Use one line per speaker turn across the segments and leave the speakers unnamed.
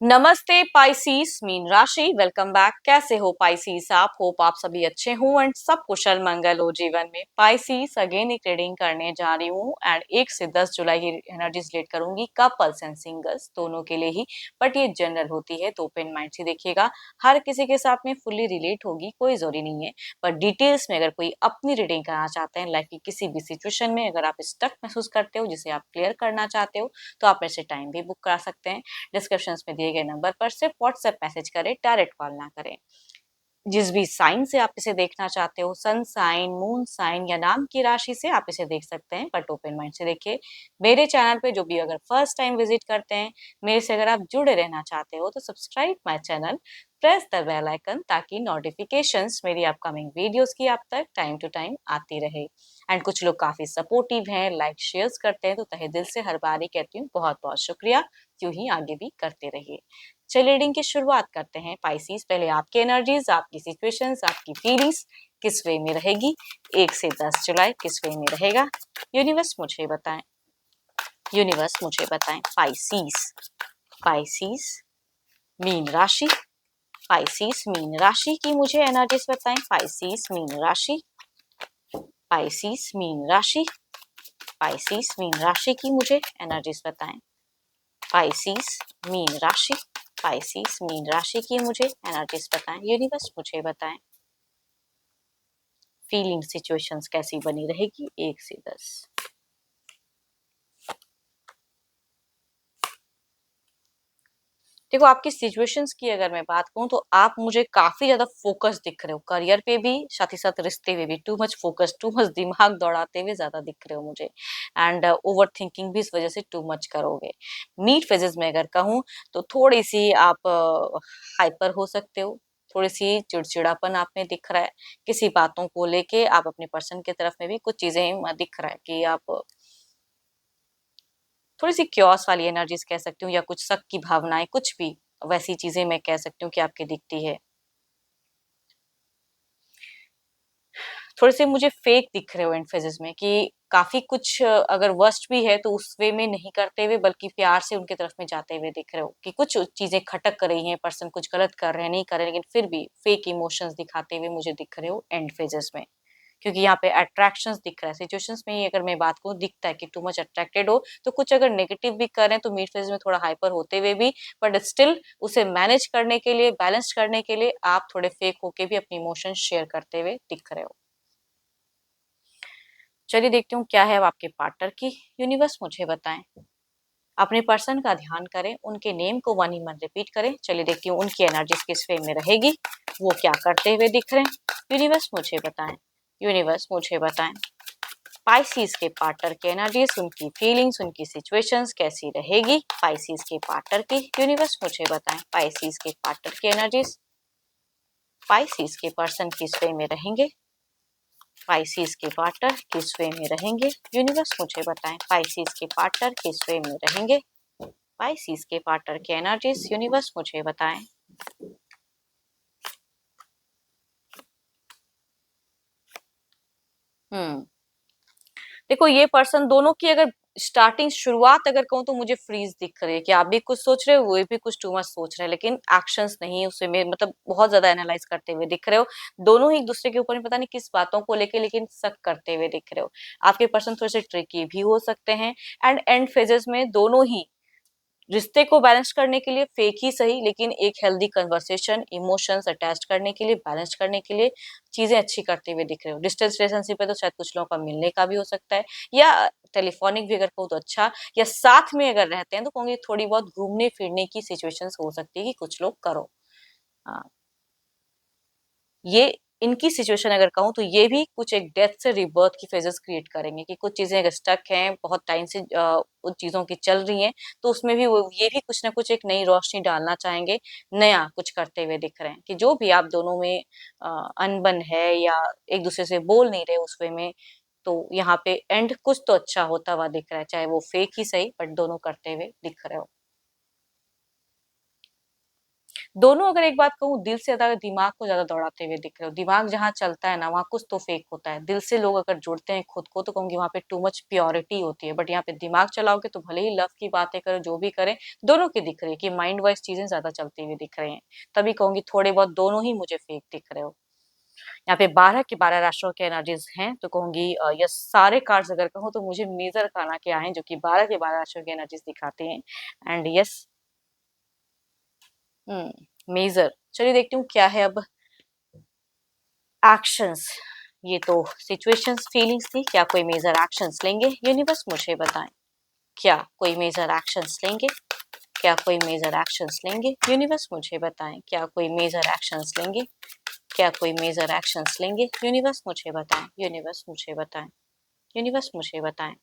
नमस्ते पाइसीस मीन राशि। Welcome back. कैसे हो पाइसीस आप? होप आप सभी अच्छे हो एंड सब कुशल मंगल हो जीवन में। पाइसीस अगेन एक रीडिंग करने जा रही हूँ एंड 1 से 10 जुलाई की एनर्जीज रिलेट करूंगी कपल्स एंड सिंगल्स दोनों के लिए ही, बट ये जनरल होती है तो ओपन माइंड से देखिएगा। हर किसी के साथ में फुल्ली रिलेट होगी, कोई जरूरी नहीं है, पर डिटेल्स में अगर कोई अपनी रीडिंग करना चाहते हैं लाइफ की किसी भी सिचुएशन में, अगर आप स्टक महसूस करते हो जिसे आप क्लियर करना चाहते हो, तो आप मेरे से टाइम भी बुक करा सकते हैं। डिस्क्रिप्शन में दिए गए नंबर पर सिर्फ व्हाट्सएप मैसेज करें, डायरेक्ट कॉल ना करें। जिस भी साइन से आप इसे देखना चाहते हो, सन साइन, मून साइन या नाम की राशि से आप इसे देख सकते हैं, बट ओपन माइंड से देखिए। मेरे चैनल पे जो भी अगर फर्स्ट टाइम विजिट करते हैं, मेरे से अगर आप जुड़े रहना चाहते हो तो subscribe my channel, press the bell icon ताकि नोटिफिकेशंस मेरी अपकमिंग वीडियोस की आप तक टाइम टू टाइम आती रहे। एंड कुछ लोग काफी सपोर्टिव हैं, लाइक शेयर्स करते हैं, तो तहे दिल से हर बार ही कहती हूँ बहुत बहुत शुक्रिया। क्यों ही आगे भी करते रहिए। चलिए रीडिंग की शुरुआत करते हैं पाइसीज। पहले आपकी एनर्जीज, आपकी सिचुएशंस, आपकी फीलिंग्स किस वे में रहेगी, 1 से 10 जुलाई किस वे में रहेगा, यूनिवर्स मुझे बताएं। यूनिवर्स मुझे बताएं पाइसीज। पाइसीज मीन राशि। पाइसीज मीन राशि की मुझे एनर्जीज बताएं। पाइसीज मीन राशि। पाइसीज मीन राशि। पाइसीज मीन राशि की मुझे एनर्जीज बताएं। पाइसीज मीन राशि। पाइसीज मीन राशि की मुझे एनर्जीज बताएं। यूनिवर्स मुझे बताएं फीलिंग सिचुएशंस कैसी बनी रहेगी, 1 से 10। देखो, आपकी सिचुएशंस की अगर मैं बात करूं तो आप मुझे काफी ज्यादा फोकस दिख रहे हो, करियर पे भी, साथ ही साथ रिश्ते पे भी। Too much focus, too much दिमाग दौड़ाते हुए ज्यादा दिख रहे हो मुझे। एंड ओवर थिंकिंग भी इस वजह से टू मच करोगे। मीट फेजेस में अगर कहूँ तो थोड़ी सी आप हाइपर हो सकते हो, थोड़ी सी चिड़चिड़ापन आप में दिख रहा है। किसी बातों को लेके आप अपने पर्सन की तरफ में भी कुछ चीजें दिख रहा है कि आप थोड़ी सी क्योस वाली एनर्जीज कह सकती हूँ, या कुछ शक की भावनाएं, कुछ भी वैसी चीजें मैं कह सकती हूँ कि आपकी दिखती है। थोड़े से मुझे फेक दिख रहे हो एंड फेजेस में, कि काफी कुछ अगर वर्स्ट भी है तो उस वे में नहीं करते हुए, बल्कि प्यार से उनके तरफ में जाते हुए दिख रहे हो, कि कुछ चीजें खटक कर रही हैं, पर्सन कुछ गलत कर रहे हैं, नहीं कर रहे, लेकिन फिर भी फेक इमोशंस दिखाते हुए मुझे दिख रहे हो एंड फेजेस में। क्योंकि यहाँ पे अट्रैक्शंस दिख रहा है सिचुएशंस में ही, अगर मैं बात करूँ दिखता है कि टू मच अट्रैक्टेड हो, तो कुछ अगर नेगेटिव भी कर रहे हैं तो मिड फेज में थोड़ा हाइपर होते हुए भी, बट स्टिल उसे मैनेज करने के लिए, बैलेंस करने के लिए आप थोड़े फेक होके भी अपनी इमोशंस शेयर करते हुए दिख रहे हो। चलिए देखती हूँ क्या है अब आपके पार्टनर की। यूनिवर्स मुझे बताएं। अपने पर्सन का ध्यान करें, उनके नेम को 1 मन रिपीट करें। चलिए देखती हूँ उनकी एनर्जीज किस वे में रहेगी, वो क्या करते हुए दिख रहे हैं। यूनिवर्स मुझे बताएं। यूनिवर्स मुझे बताएं पाइसीज के पार्टनर की एनर्जीज, उनकी फीलिंग्स, उनकी सिचुएशंस कैसी रहेगी। पाइसीज के पार्टनर की यूनिवर्स मुझे बताएं। पाइसीज के पार्टनर की एनर्जीज। पाइसीज के पर्सन किस वे में रहेंगे। पाइसीज के पार्टनर किस वे में रहेंगे। यूनिवर्स मुझे बताएं पाइसीज के पार्टनर किस वे में रहेंगे। पाइसीज के पार्टनर की एनर्जीज, यूनिवर्स मुझे बताएं। हम्म देखो, ये पर्सन दोनों की अगर स्टार्टिंग शुरुआत अगर कहूँ तो मुझे फ्रीज दिख रही है, कि आप भी कुछ सोच रहे हो, वो भी कुछ टू मच सोच रहे हैं, लेकिन एक्शंस नहीं उसमें मतलब बहुत ज्यादा एनालाइज करते हुए दिख रहे हो। दोनों ही एक दूसरे के ऊपर में पता नहीं किस बातों को लेके, लेकिन शक करते हुए दिख रहे हो। आपके पर्सन थोड़े से ट्रिकी भी हो सकते हैं। एंड एंड फेजेस में दोनों ही रिश्ते को बैलेंस करने के लिए, फेक ही सही लेकिन एक हेल्दी कन्वर्सेशन, इमोशंस अटैच करने के लिए, बैलेंस करने के लिए चीजें अच्छी करते हुए दिख रहे हो। डिस्टेंस रिलेशनशिप है तो शायद कुछ लोगों का मिलने का भी हो सकता है, या टेलीफोनिक भी अगर कहूँ तो अच्छा, या साथ में अगर रहते हैं तो कहूंगी थोड़ी बहुत घूमने फिरने की सिचुएशंस हो सकती है कि कुछ लोग करो। हाँ, ये इनकी सिचुएशन अगर कहूँ तो ये भी कुछ एक डेथ से रिबर्थ की फेजेस क्रिएट करेंगे, कि कुछ चीजें अगर स्टक हैं, बहुत टाइम से उन चीजों की चल रही हैं, तो उसमें भी वो ये भी कुछ ना कुछ एक नई रोशनी डालना चाहेंगे, नया कुछ करते हुए दिख रहे हैं। कि जो भी आप दोनों में अनबन है, या एक दूसरे से बोल नहीं रहे उस वे में, तो यहाँ पे एंड कुछ तो अच्छा होता हुआ दिख रहा है, चाहे वो फेक ही सही, बट दोनों करते हुए दिख रहे हो। दोनों अगर एक बात कहूँ, दिल से ज्यादा दिमाग को ज्यादा दौड़ाते हुए दिख रहे हो। दिमाग जहाँ चलता है ना, वहाँ कुछ तो फेक होता है। दिल से लोग अगर जुड़ते हैं खुद को, तो कहूंगी वहां पे टू मच प्योरिटी होती है। बट यहाँ पे दिमाग चलाओगे तो भले ही लव की बातें करो, जो भी करें, दोनों की दिख रही है कि माइंड वाइज चीजें ज्यादा चलती हुई दिख रही हैं। तभी कहूंगी थोड़े बहुत दोनों ही मुझे फेक दिख रहे हो। यहाँ पे 12 के 12 राशियों के एनर्जीज हैं, तो कहूंगी ये सारे कार्ड्स अगर कहूँ तो मुझे मेजर खाना के आए हैं, जो कि 12 के 12 राशियों के एनर्जीज दिखाते हैं। And yes, major. चलिए देखती हूँ क्या है अब एक्शंस। ये तो सिचुएशंस फीलिंग्स थी, क्या कोई मेजर एक्शंस लेंगे? यूनिवर्स मुझे बताएं, क्या कोई मेजर एक्शंस लेंगे? क्या कोई मेजर एक्शंस लेंगे? यूनिवर्स मुझे बताएं, क्या कोई मेजर एक्शंस लेंगे? क्या कोई मेजर एक्शंस लेंगे? यूनिवर्स मुझे बताएं, यूनिवर्स मुझे बताएं, यूनिवर्स मुझे बताएं।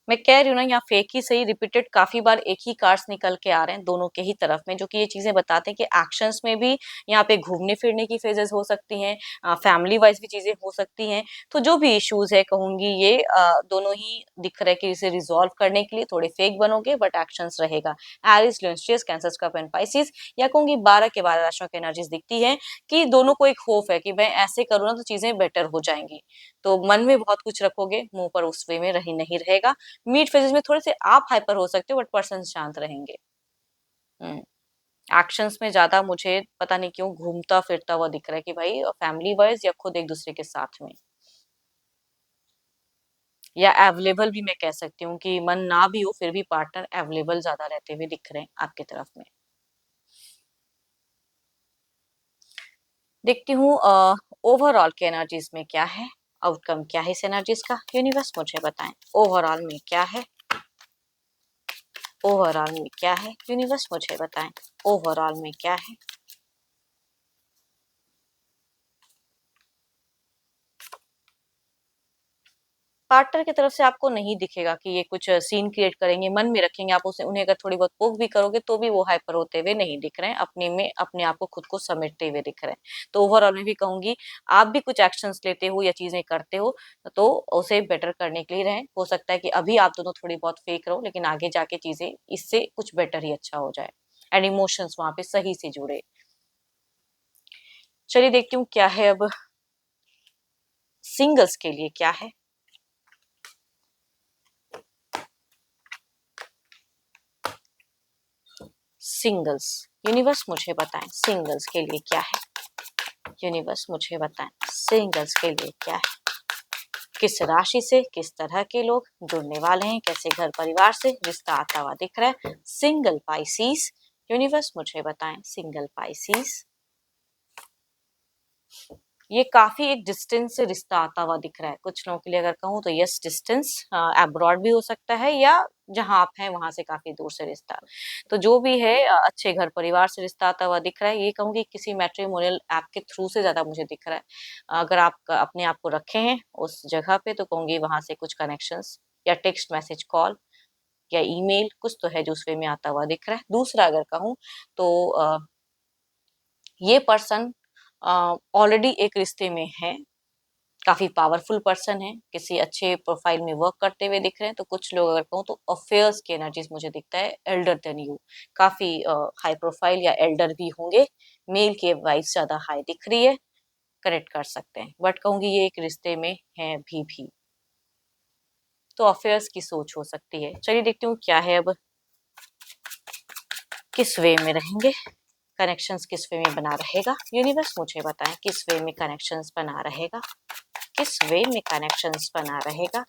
मैं कह रही हूँ ना, यहाँ फेक ही सही, रिपीटेड काफी बार एक ही कार्ड्स निकल के आ रहे हैं दोनों के ही तरफ में, जो कि ये चीजें बताते हैं कि एक्शंस में भी यहाँ पे घूमने फिरने की फेजेस हो सकती हैं, फैमिली वाइज भी चीजें हो सकती हैं। तो जो भी इश्यूज है कहूंगी ये दोनों ही दिख रहा है कि इसे रिजॉल्व करने के लिए थोड़े फेक बनोगे बट एक्शंस रहेगा। Aries, Leo, Cancer, Scorpio and Pisces, या कहूंगी 12 के 12 राशियों की एनर्जीज दिखती है कि दोनों को एक होप है कि मैं ऐसे करूँ ना तो चीजें बेटर हो जाएंगी। तो मन में बहुत कुछ रखोगे, मुंह पर उस वे में रही नहीं रहेगा। मीट फेजेस में थोड़े से आप हाइपर हो सकते हो बट पर्सन शांत रहेंगे। एक्शंस में ज्यादा मुझे पता नहीं क्यों घूमता फिरता हुआ दिख रहा है कि भाई फैमिली वाइज या खुद एक दूसरे के साथ में, या अवेलेबल भी मैं कह सकती हूँ कि मन ना भी हो फिर भी पार्टनर अवेलेबल ज्यादा रहते हुए दिख रहे हैं आपकी तरफ में। देखती हूँ ओवरऑल के एनर्जीज में क्या है, आउटकम क्या है इस एनर्जीज का। यूनिवर्स मुझे बताएं ओवरऑल में क्या है, ओवरऑल में क्या है। यूनिवर्स मुझे बताएं ओवरऑल में क्या है। पार्टनर की तरफ से आपको नहीं दिखेगा कि ये कुछ सीन क्रिएट करेंगे, मन में रखेंगे आप उसे, उन्हें अगर थोड़ी बहुत पोक भी करोगे तो भी वो हाइपर होते हुए नहीं दिख रहे हैं, अपने में अपने आप को खुद को समेटते हुए दिख रहे हैं। तो ओवरऑल में भी कहूंगी आप भी कुछ एक्शंस लेते हो या चीजें करते हो तो उसे बेटर करने के लिए रहें। हो सकता है कि अभी आप दोनों थोड़ी बहुत फेक रहो लेकिन आगे जाके चीजें इससे कुछ बेटर ही अच्छा हो जाए एंड इमोशंस वहां पे सही से जुड़े। चलिए देखती हूँ क्या है अब सिंगल्स के लिए क्या है। सिंगल्स, यूनिवर्स मुझे बताएं सिंगल्स के लिए क्या है। यूनिवर्स मुझे बताएं सिंगल्स के लिए क्या है। किस राशि से किस तरह के लोग जुड़ने वाले हैं, कैसे घर परिवार से रिश्ता आता हुआ दिख रहा है। सिंगल पाइसीस, यूनिवर्स मुझे बताएं सिंगल पाइसीस। ये काफी एक डिस्टेंस से रिश्ता आता हुआ दिख रहा है कुछ लोगों के लिए, अगर कहूँ तो यस डिस्टेंस अब्रॉड भी हो सकता है या जहां आप हैं वहां से काफी दूर से रिश्ता। तो जो भी है अच्छे घर परिवार से रिश्ता आता हुआ दिख रहा है। ये कहूंगी किसी मैट्रिमोनियल ऐप के थ्रू से ज्यादा मुझे दिख रहा है। अगर आप अपने आप को रखे हैं उस जगह पे तो कहूंगी वहां से कुछ कनेक्शंस या टेक्स्ट मैसेज कॉल या ईमेल कुछ तो है जो उस वे में आता हुआ दिख रहा है। दूसरा अगर कहूँ तो ये पर्सन ऑलरेडी एक रिश्ते में है, काफी पावरफुल पर्सन है, किसी अच्छे प्रोफाइल में वर्क करते हुए दिख रहे हैं। तो कुछ लोग अगर कहूँ तो अफेयर्स की एनर्जीज मुझे दिखता है, एल्डर देन यू, काफी हाई प्रोफाइल या एल्डर भी होंगे। मेल की वाइफ ज्यादा हाई दिख रही है, करेक्ट कर सकते हैं बट कहूंगी ये एक रिश्ते में है भी। तो अफेयर्स की सोच हो सकती है। चलिए देखती हूँ क्या है अब किस वे में रहेंगे, कनेक्शंस किस वे में बना रहेगा। यूनिवर्स मुझे बताएं किस वे में कनेक्शंस बना रहेगा, किस वे में कनेक्शंस बना रहेगा।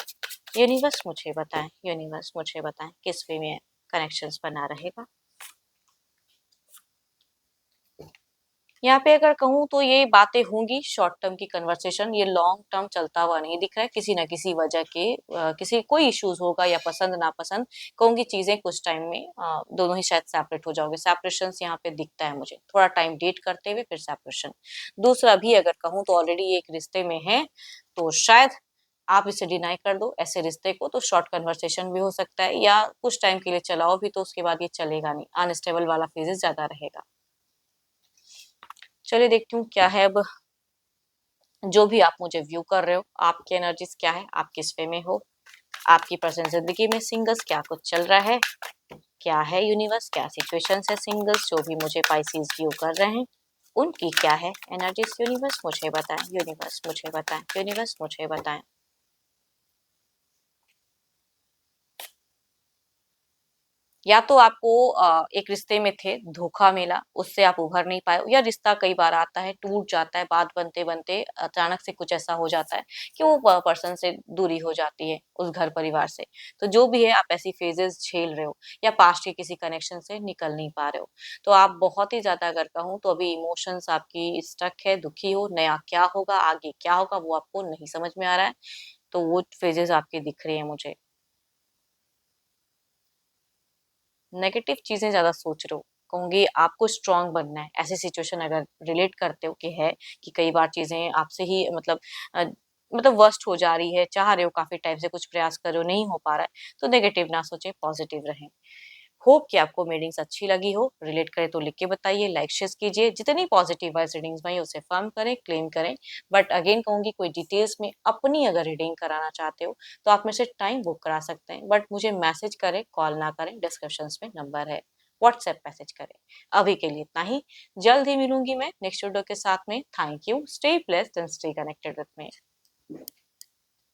यूनिवर्स मुझे बताएं, यूनिवर्स मुझे बताएं किस वे में कनेक्शंस बना रहेगा। यहाँ पे अगर कहूँ तो ये बातें होंगी शॉर्ट टर्म की कन्वर्सेशन, ये लॉन्ग टर्म चलता हुआ नहीं दिख रहा है। किसी ना किसी वजह के किसी कोई इश्यूज होगा या पसंद नापसंद, कहूंगी चीजें कुछ टाइम में दोनों ही शायद सेपरेट हो जाओगे। सेपरेशन यहाँ पे दिखता है मुझे, थोड़ा टाइम डेट करते हुए फिर सेपरेशन। दूसरा भी अगर कहूँ तो ऑलरेडी एक रिश्ते में है तो शायद आप इसे डिनाई कर दो ऐसे रिश्ते को, तो शॉर्ट कन्वर्सेशन भी हो सकता है या कुछ टाइम के लिए चलाओ भी तो उसके बाद ये चलेगा नहीं, अनस्टेबल वाला फेजेस ज्यादा रहेगा। चलिए देखती हूँ क्या है अब। जो भी आप मुझे व्यू कर रहे हो, आपकी एनर्जीज क्या है, आप किस वे में हो, आपकी पर्सनल जिंदगी में सिंगल्स क्या कुछ चल रहा है, क्या है यूनिवर्स, क्या सिचुएशंस है सिंगल्स जो भी मुझे पाइसेस व्यू कर रहे हैं, उनकी क्या है एनर्जीज। यूनिवर्स मुझे बताएं, यूनिवर्स मुझे बताएं, यूनिवर्स मुझे बताएं। या तो आपको एक रिश्ते में थे, धोखा मिला, उससे आप उभर नहीं पाए, या रिश्ता कई बार आता है, टूट जाता है, बात बनते बनते अचानक से कुछ ऐसा हो जाता है कि वो पर्सन से दूरी हो जाती है, उस घर परिवार से। तो जो भी है, आप ऐसी फेजेस झेल रहे हो या पास्ट के किसी कनेक्शन से निकल नहीं पा रहे हो। तो आप बहुत ही ज्यादा, अगर कहूँ तो अभी इमोशंस आपकी स्टक है, दुखी हो, नया क्या होगा, आगे क्या होगा वो आपको नहीं समझ में आ रहा है। तो वो फेजेस आपके दिख रही है मुझे। नेगेटिव चीजें ज्यादा सोच रहे हो, कहूंगी आपको स्ट्रांग बनना है। ऐसी सिचुएशन अगर रिलेट करते हो कि है कि कई बार चीजें आपसे ही अ, मतलब वर्स्ट हो जा रही है, चाह रहे हो काफी टाइम से, कुछ प्रयास कर रहे हो, नहीं हो पा रहा है, तो नेगेटिव ना सोचे, पॉजिटिव रहें। होप कि आपको रीडिंग्स अच्छी लगी हो। रिलेट करे तो लिख के बताइए, लाइक शेयर कीजिए। जितनी पॉजिटिव वाइज रीडिंग्स भाई उसे फर्म करें, क्लेम करें। बट अगेन कहूंगी, कोई डिटेल्स में अपनी अगर रीडिंग कराना चाहते हो तो आप मेरे से टाइम बुक करा सकते हैं, बट मुझे मैसेज करें, कॉल ना करें। डिस्क्रिप्शन में नंबर है, व्हाट्सएप मैसेज करें। अभी के लिए इतना ही। जल्द ही मिलूंगी मैं नेक्स्ट वीडियो के साथ में। Thank you. Stay blessed and stay connected with me.